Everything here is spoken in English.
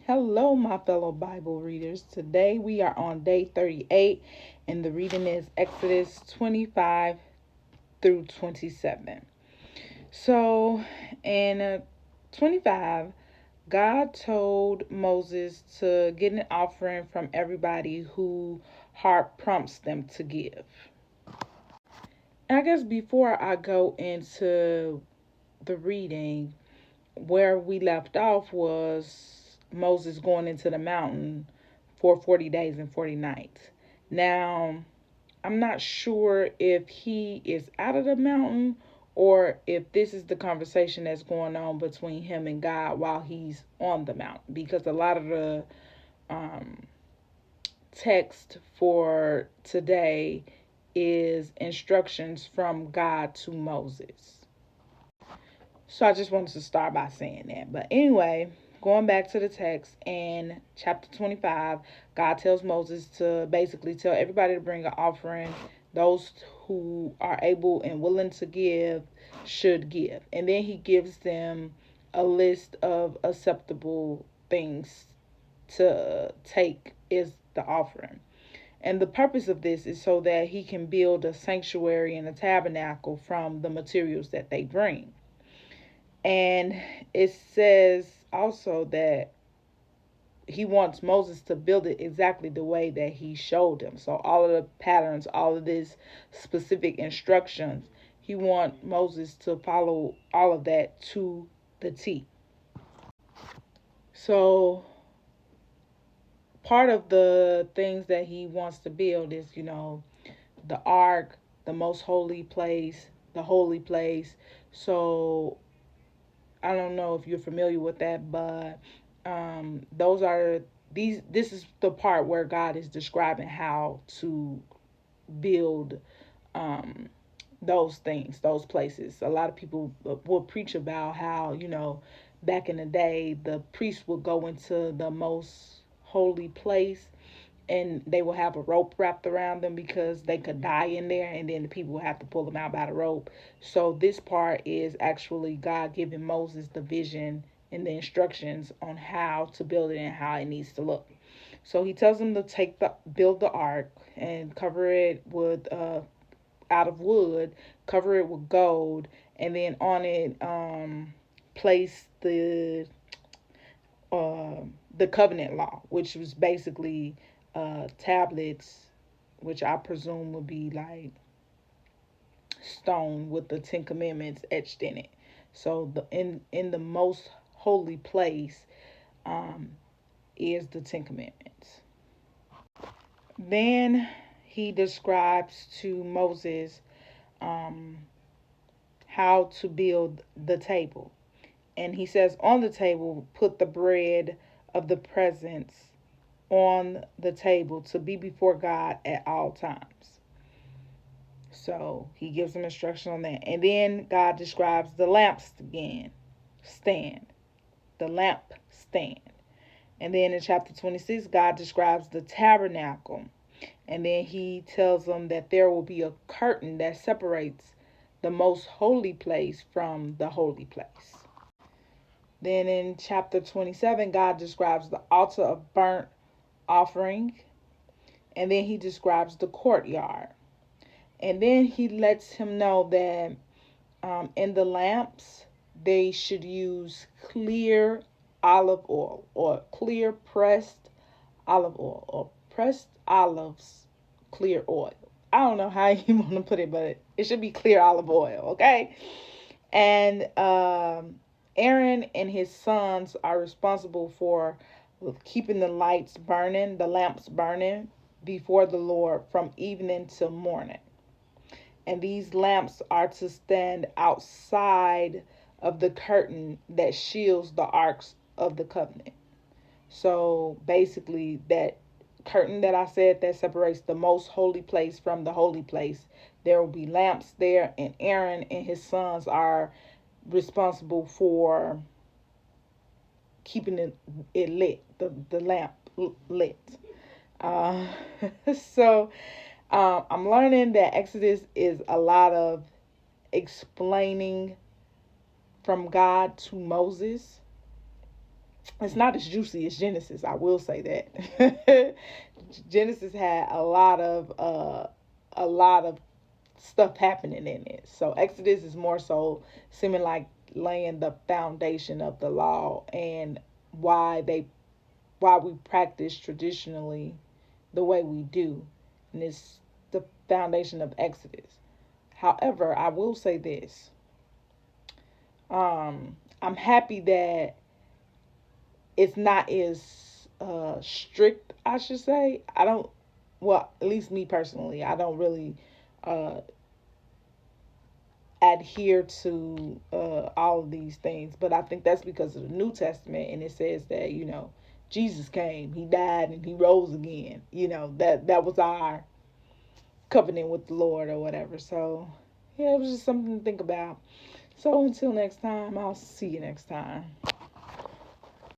Hello, my fellow Bible readers. Today we are on day 38, and the reading is Exodus 25 through 27. So, in 25, God told Moses to get an offering from everybody who heart prompts them to give. And I guess before I go into the reading, where we left off was Moses going into the mountain for 40 days and 40 nights. Now, I'm not sure if he is out of the mountain or if this is the conversation that's going on between him and God while he's on the mountain, because a lot of the um, text for today is instructions from God to Moses. So I just wanted to start by saying that. But anyway, going back to the text in chapter 25, God tells Moses to basically tell everybody to bring an offering. Those who are able and willing to give should give. And then he gives them a list of acceptable things to take is the offering. And the purpose of this is so that he can build a sanctuary and a tabernacle from the materials that they bring. And it says also that he wants Moses to build it exactly the way that he showed him. So all of the patterns, all of these specific instructions, he wants Moses to follow all of that to the T. So part of the things that he wants to build is, the ark, the most holy place, the holy place. So I don't know if you're familiar with that, but those are these. This is the part where God is describing how to build um, those things, those places. A lot of people will preach about how back in the day the priest would go into the most holy place and they will have a rope wrapped around them because they could die in there, and then the people will have to pull them out by the rope. So this part is actually God giving Moses the vision and the instructions on how to build it and how it needs to look. So he tells them to build the ark and cover it with out of wood, cover it with gold, and then on it place uh, the covenant law, which was basically tablets, which I presume would be like stone with the Ten Commandments etched in it. So in the most holy place um, is the Ten Commandments. Then he describes to Moses um, how to build the table. And he says, on the table, put the bread of the presence on the table to be before God at all times. So he gives them instruction on that. And then God describes the stand, the lamp stand. And then in chapter 26, God describes the tabernacle. And then he tells them that there will be a curtain that separates the most holy place from the holy place. Then in chapter 27, God describes the altar of burnt offering. And then he describes the courtyard. And then he lets him know that in the lamps, they should use clear olive oil or clear pressed olive oil or pressed olives clear oil. I don't know how you want to put it, but it should be clear olive oil, okay? And Aaron and his sons are responsible for keeping the lights burning, the lamps burning before the Lord from evening till morning. And these lamps are to stand outside of the curtain that shields the arks of the covenant. So basically, that curtain that I said that separates the most holy place from the holy place, there will be lamps there, and Aaron and his sons are responsible for keeping it lit, the lamp lit. Uh, so I'm learning that Exodus is a lot of explaining from God to Moses. It's not as juicy as Genesis, I will say that. Genesis had a lot of stuff happening in it. So Exodus is more so seeming like laying the foundation of the law and why they why we practice traditionally the way we do. And it's the foundation of Exodus. However, I will say this. I'm happy that it's not as strict, I should say. I don't, well, at least me personally, I don't really uh, adhere to all of these things. But I think that's because of the New Testament, and it says that Jesus came, he died, and he rose again. That was our covenant with the Lord or whatever. So yeah, it was just something to think about. So until next time, I'll see you next time.